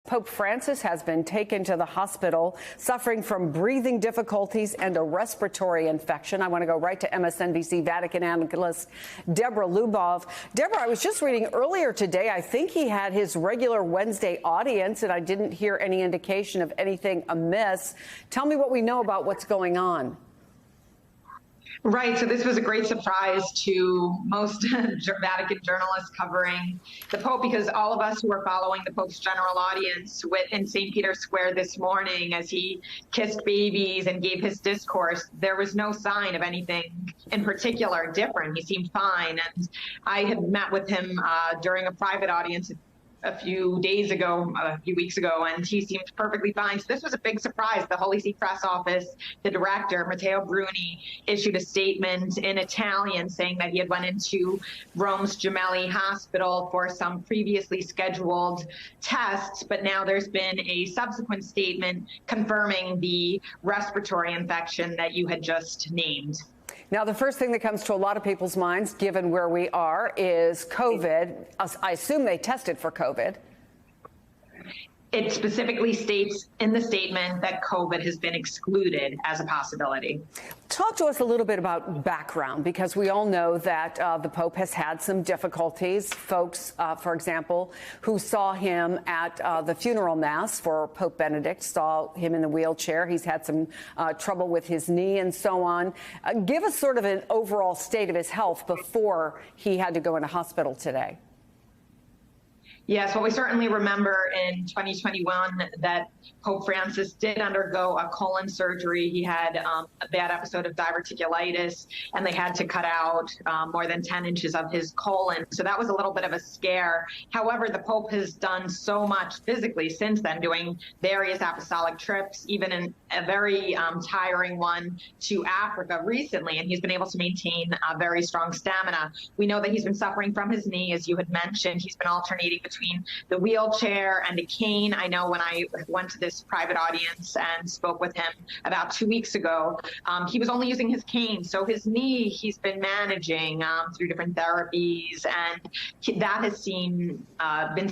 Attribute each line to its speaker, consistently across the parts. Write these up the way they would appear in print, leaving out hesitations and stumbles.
Speaker 1: Pope Francis has been taken to the hospital suffering from breathing difficulties and a respiratory infection. I want to go right to MSNBC Vatican analyst Deborah Lubov. Deborah, I was just reading earlier today, I think he had his regular Wednesday audience, and I didn't hear any indication of anything amiss. Tell me what we know about what's going on.
Speaker 2: Right. So this was a great surprise to most Vatican journalists covering the Pope, because all of us who were following the Pope's general audience in St. Peter's Square this morning as he kissed babies and gave his discourse, there was no sign of anything in particular different. He seemed fine. And I had met with him during a private audience a few weeks ago, and he seemed perfectly fine. So this was a big surprise. The Holy See Press Office, the director, Matteo Bruni, issued a statement in Italian saying that he had went into Rome's Gemelli Hospital for some previously scheduled tests, but now there's been a subsequent statement confirming the respiratory infection that you had just named.
Speaker 1: Now, the first thing that comes to a lot of people's minds, given where we are, is COVID. I assume they tested for COVID.
Speaker 2: It specifically states in the statement that COVID has been excluded as a possibility.
Speaker 1: Talk to us a little bit about background, because we all know that the Pope has had some difficulties. Folks, for example, who saw him at the funeral mass for Pope Benedict saw him in the wheelchair. He's had some trouble with his knee and so on. Give us sort of an overall state of his health before he had to go into hospital today.
Speaker 2: Yes, well, we certainly remember in 2021 that Pope Francis did undergo a colon surgery. He had a bad episode of diverticulitis, and they had to cut out more than 10 inches of his colon. So that was a little bit of a scare. However, the Pope has done so much physically since then, doing various apostolic trips, even in a very tiring one to Africa recently, and he's been able to maintain a very strong stamina. We know that he's been suffering from his knee, as you had mentioned. He's been alternating between the wheelchair and a cane. I know when I went to this private audience and spoke with him about 2 weeks ago, he was only using his cane. So his knee, he's been managing through different therapies, and that has been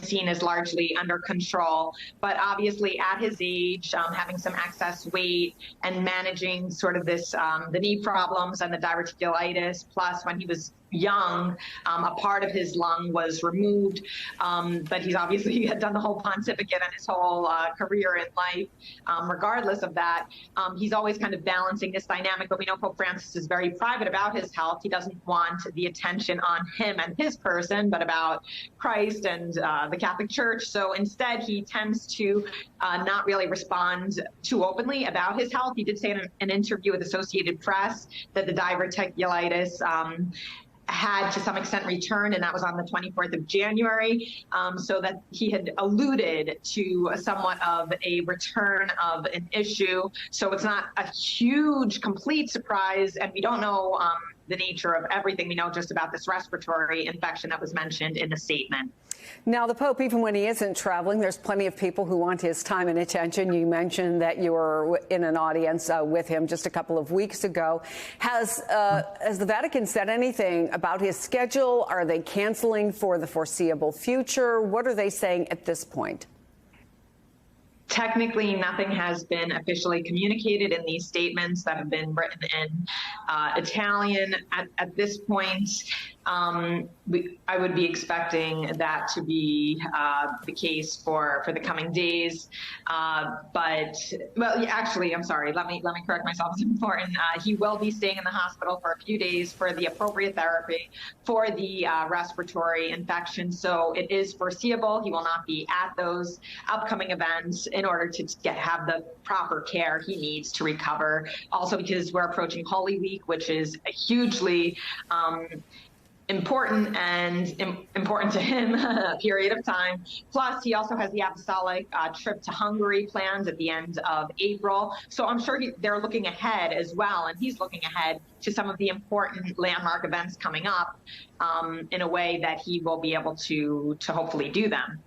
Speaker 2: seen as largely under control. But obviously at his age, having some excess weight and managing sort of this, the knee problems and the diverticulitis, plus when he was young, a part of his lung was removed, but he's obviously done the whole pontificate and his whole career in life. Regardless of that, he's always kind of balancing this dynamic, but we know Pope Francis is very private about his health. He doesn't want the attention on him and his person, but about Christ and the Catholic Church. So instead, he tends to not really respond too openly about his health. He did say in an interview with Associated Press that the diverticulitis had to some extent returned, and that was on the 24th of January, so that he had alluded to somewhat of a return of an issue. So it's not a huge, complete surprise, and we don't know the nature of everything. We know just about this respiratory infection that was mentioned in the statement.
Speaker 1: Now, the Pope, even when he isn't traveling, there's plenty of people who want his time and attention. You mentioned that you were in an audience with him just a couple of weeks ago. Has the Vatican said anything about his schedule? Are they canceling for the foreseeable future? What are they saying at this point?
Speaker 2: Technically, nothing has been officially communicated in these statements that have been written in Italian. At this point, I would be expecting that to be the case for the coming days. Actually, I'm sorry. Let me correct myself. It's important. He will be staying in the hospital for a few days for the appropriate therapy for the respiratory infection. So it is foreseeable he will not be at those upcoming events in order to have the proper care he needs to recover. Also, because we're approaching Holy Week, which is a hugely important to him a period of time. Plus, he also has the apostolic trip to Hungary planned at the end of April. So I'm sure they're looking ahead as well, and he's looking ahead to some of the important landmark events coming up in a way that he will be able to hopefully do them.